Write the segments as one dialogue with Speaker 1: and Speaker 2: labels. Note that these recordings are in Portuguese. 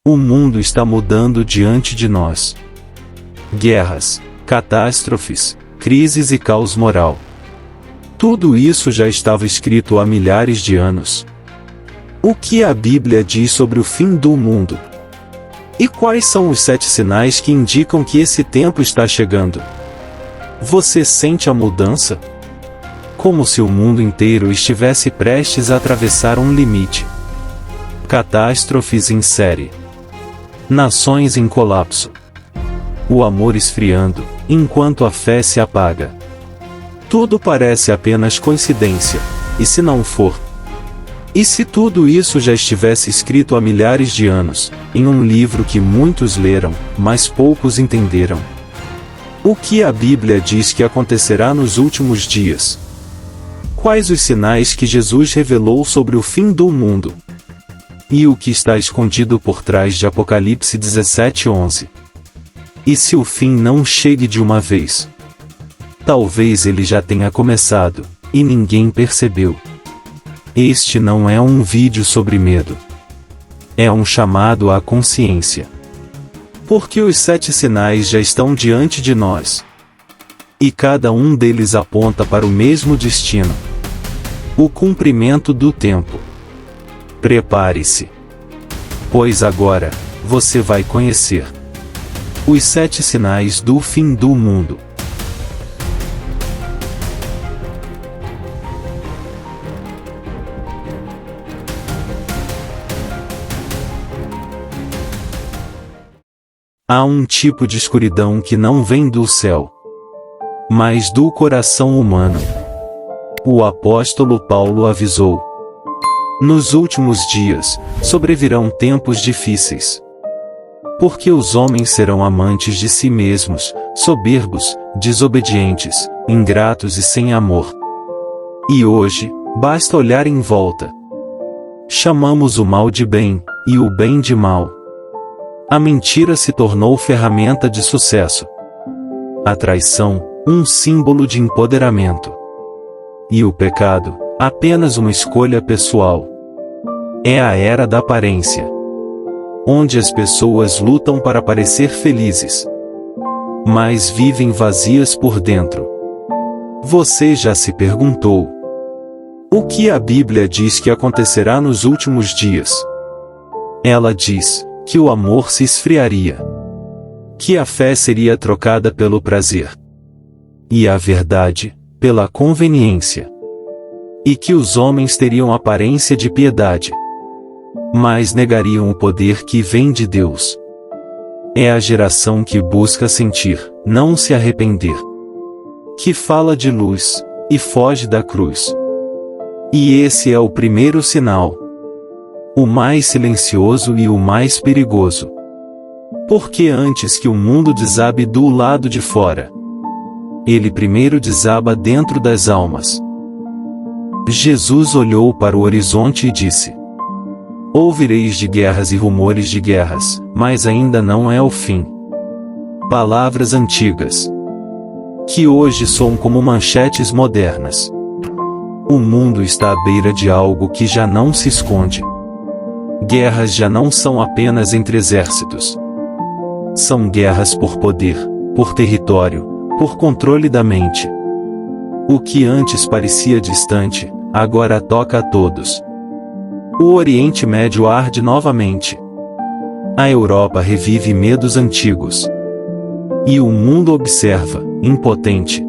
Speaker 1: O mundo está mudando diante de nós. Guerras, catástrofes, crises e caos moral. Tudo isso já estava escrito há milhares de anos. O que a Bíblia diz sobre o fim do mundo? E quais são os 7 sinais que indicam que esse tempo está chegando? Você sente a mudança? Como se o mundo inteiro estivesse prestes a atravessar um limite. Catástrofes em série. Nações em colapso. O amor esfriando, enquanto a fé se apaga. Tudo parece apenas coincidência, e se não for? E se tudo isso já estivesse escrito há milhares de anos, em um livro que muitos leram, mas poucos entenderam? O que a Bíblia diz que acontecerá nos últimos dias? Quais os sinais que Jesus revelou sobre o fim do mundo? E o que está escondido por trás de Apocalipse 17:11? E se o fim não chegue de uma vez? Talvez ele já tenha começado, e ninguém percebeu. Este não é um vídeo sobre medo. É um chamado à consciência. Porque os 7 sinais já estão diante de nós. E cada um deles aponta para o mesmo destino. O cumprimento do tempo. Prepare-se. Pois agora, você vai conhecer os 7 sinais do fim do mundo. Há um tipo de escuridão que não vem do céu, mas do coração humano. O apóstolo Paulo avisou: nos últimos dias, sobrevirão tempos difíceis. Porque os homens serão amantes de si mesmos, soberbos, desobedientes, ingratos e sem amor. E hoje, basta olhar em volta. Chamamos o mal de bem, e o bem de mal. A mentira se tornou ferramenta de sucesso. A traição, um símbolo de empoderamento. E o pecado, apenas uma escolha pessoal. É a era da aparência, onde as pessoas lutam para parecer felizes, mas vivem vazias por dentro. Você já se perguntou: o que a Bíblia diz que acontecerá nos últimos dias? Ela diz que o amor se esfriaria, que a fé seria trocada pelo prazer, e a verdade, pela conveniência, e que os homens teriam aparência de piedade, mas negariam o poder que vem de Deus. É a geração que busca sentir, não se arrepender, que fala de luz, e foge da cruz. E esse é o primeiro sinal, o mais silencioso e o mais perigoso. Porque antes que o mundo desabe do lado de fora, ele primeiro desaba dentro das almas. Jesus olhou para o horizonte e disse: ouvireis de guerras e rumores de guerras, mas ainda não é o fim. Palavras antigas, que hoje soam como manchetes modernas. O mundo está à beira de algo que já não se esconde. Guerras já não são apenas entre exércitos. São guerras por poder, por território, por controle da mente. O que antes parecia distante, agora toca a todos. O Oriente Médio arde novamente. A Europa revive medos antigos. E o mundo observa, impotente,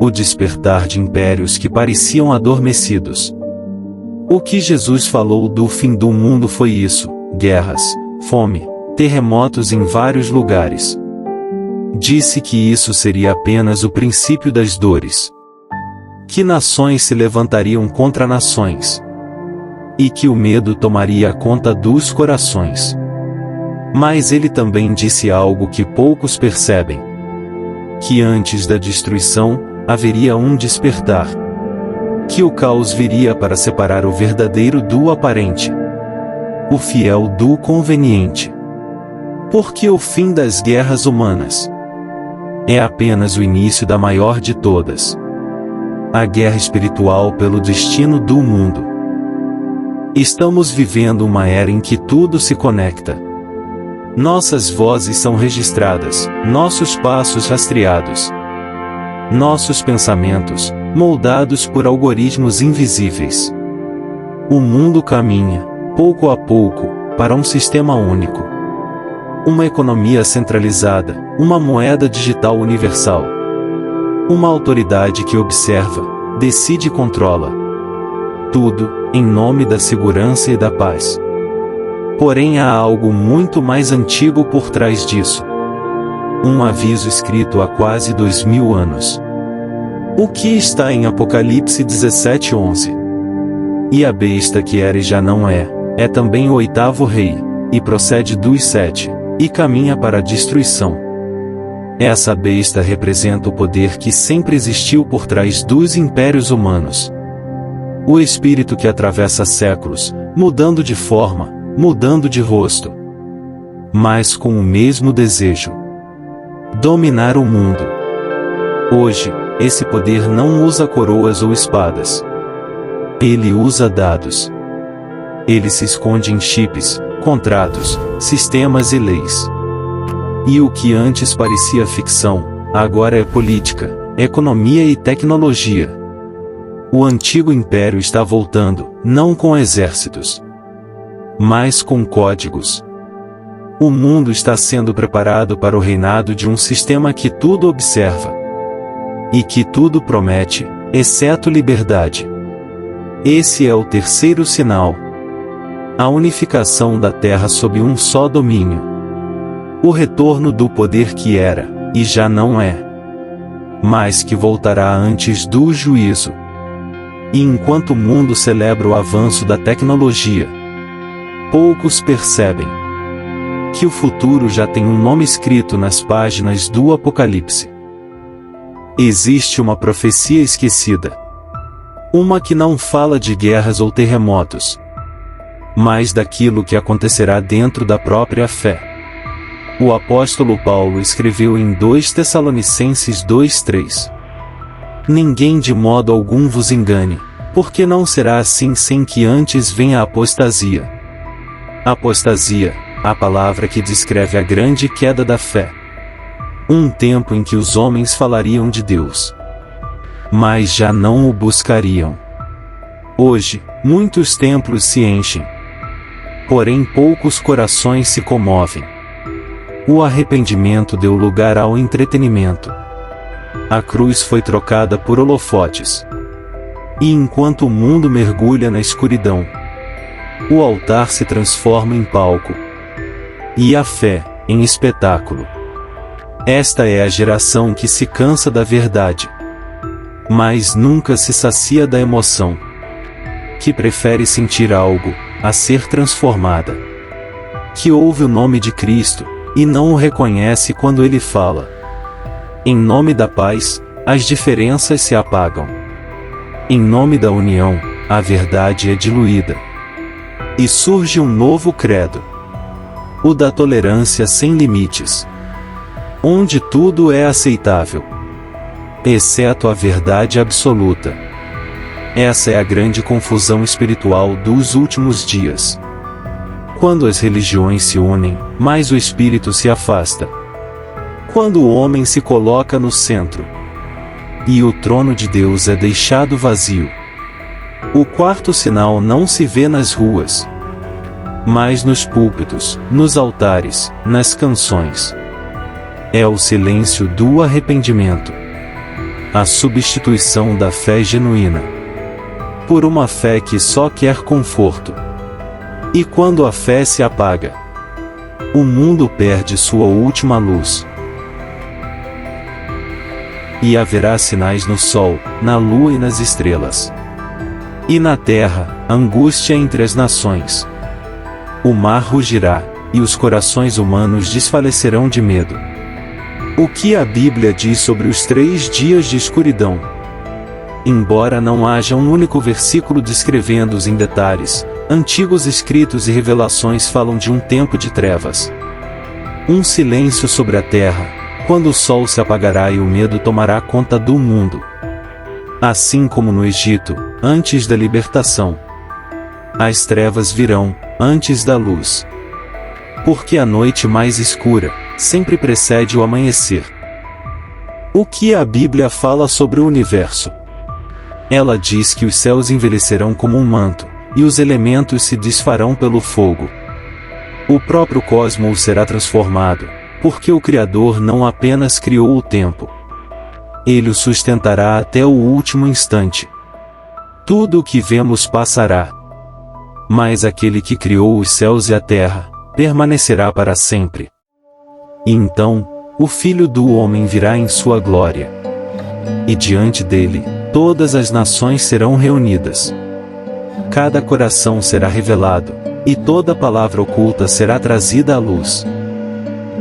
Speaker 1: o despertar de impérios que pareciam adormecidos. O que Jesus falou do fim do mundo foi isso: guerras, fome, terremotos em vários lugares. Disse que isso seria apenas o princípio das dores. Que nações se levantariam contra nações. E que o medo tomaria conta dos corações. Mas ele também disse algo que poucos percebem: que antes da destruição, haveria um despertar. Que o caos viria para separar o verdadeiro do aparente, o fiel do conveniente. Porque o fim das guerras humanas é apenas o início da maior de todas, a guerra espiritual pelo destino do mundo. Estamos vivendo uma era em que tudo se conecta, Nossas vozes são registradas, nossos passos rastreados. Nossos pensamentos, moldados por algoritmos invisíveis. O mundo caminha, pouco a pouco, para um sistema único. Uma economia centralizada, uma moeda digital universal. Uma autoridade que observa, decide e controla. Tudo, em nome da segurança e da paz. Porém há algo muito mais antigo por trás disso. Um aviso escrito há quase 2000 anos. O que está em Apocalipse 17:11? E a besta que era e já não é também o 8º rei, e procede dos 7, e caminha para a destruição. Essa besta representa o poder que sempre existiu por trás dos impérios humanos. O espírito que atravessa séculos, mudando de forma, mudando de rosto, mas com o mesmo desejo: dominar o mundo. Hoje, esse poder não usa coroas ou espadas. Ele usa dados. Ele se esconde em chips, contratos, sistemas e leis. E o que antes parecia ficção, agora é política, economia e tecnologia. O antigo império está voltando, não com exércitos, mas com códigos. O mundo está sendo preparado para o reinado de um sistema que tudo observa e que tudo promete, exceto liberdade. Esse é o terceiro sinal. A unificação da Terra sob um só domínio. O retorno do poder que era, e já não é, mas que voltará antes do juízo. E enquanto o mundo celebra o avanço da tecnologia, poucos percebem que o futuro já tem um nome escrito nas páginas do Apocalipse. Existe uma profecia esquecida. Uma que não fala de guerras ou terremotos, mas daquilo que acontecerá dentro da própria fé. O apóstolo Paulo escreveu em 2 Tessalonicenses 2:3: Ninguém de modo algum vos engane, porque não será assim sem que antes venha a apostasia. Apostasia, a palavra que descreve a grande queda da fé. Um tempo em que os homens falariam de Deus, mas já não o buscariam. Hoje, muitos templos se enchem, porém poucos corações se comovem. O arrependimento deu lugar ao entretenimento. A cruz foi trocada por holofotes. E enquanto o mundo mergulha na escuridão, o altar se transforma em palco. E a fé, em espetáculo. Esta é a geração que se cansa da verdade, mas nunca se sacia da emoção. Que prefere sentir algo, a ser transformada. Que ouve o nome de Cristo, e não o reconhece quando ele fala. Em nome da paz, as diferenças se apagam. Em nome da união, a verdade é diluída. E surge um novo credo. O da tolerância sem limites. Onde tudo é aceitável, exceto a verdade absoluta. Essa é a grande confusão espiritual dos últimos dias. Quando as religiões se unem, mais o espírito se afasta. Quando o homem se coloca no centro, e o trono de Deus é deixado vazio. O quarto sinal não se vê nas ruas, mas nos púlpitos, nos altares, nas canções. É o silêncio do arrependimento. A substituição da fé genuína por uma fé que só quer conforto. E quando a fé se apaga, o mundo perde sua última luz. E haverá sinais no sol, na lua e nas estrelas. E na terra, angústia entre as nações. O mar rugirá, e os corações humanos desfalecerão de medo. O que a Bíblia diz sobre os 3 dias de escuridão? Embora não haja um único versículo descrevendo-os em detalhes, antigos escritos e revelações falam de um tempo de trevas. Um silêncio sobre a terra, quando o sol se apagará e o medo tomará conta do mundo. Assim como no Egito, antes da libertação. As trevas virão, antes da luz. porque a noite mais escura sempre precede o amanhecer. O que a Bíblia fala sobre o universo? Ela diz que os céus envelhecerão como um manto, e os elementos se desfarão pelo fogo. O próprio cosmos será transformado, porque o Criador não apenas criou o tempo. Ele o sustentará até o último instante. Tudo o que vemos passará. Mas aquele que criou os céus e a terra, permanecerá para sempre. E então, o Filho do Homem virá em sua glória. E diante dele, todas as nações serão reunidas. Cada coração será revelado, e toda palavra oculta será trazida à luz.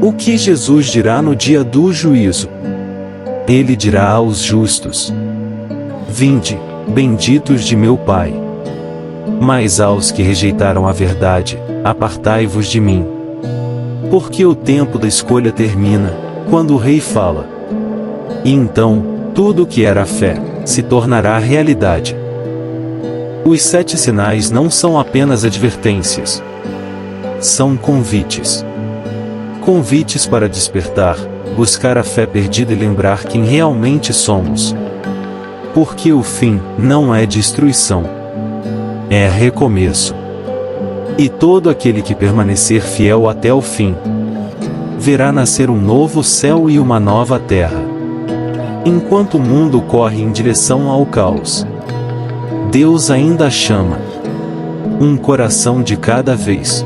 Speaker 1: O que Jesus dirá no dia do juízo? Ele dirá aos justos: Vinde, benditos de meu Pai. Mas aos que rejeitaram a verdade, apartai-vos de mim. Porque o tempo da escolha termina, quando o rei fala. E então, tudo o que era fé, se tornará realidade. Os 7 sinais não são apenas advertências. São convites. Convites para despertar, buscar a fé perdida e lembrar quem realmente somos. Porque o fim não é destruição. É recomeço. E todo aquele que permanecer fiel até o fim, verá nascer um novo céu e uma nova terra. Enquanto o mundo corre em direção ao caos, Deus ainda chama. Um coração de cada vez.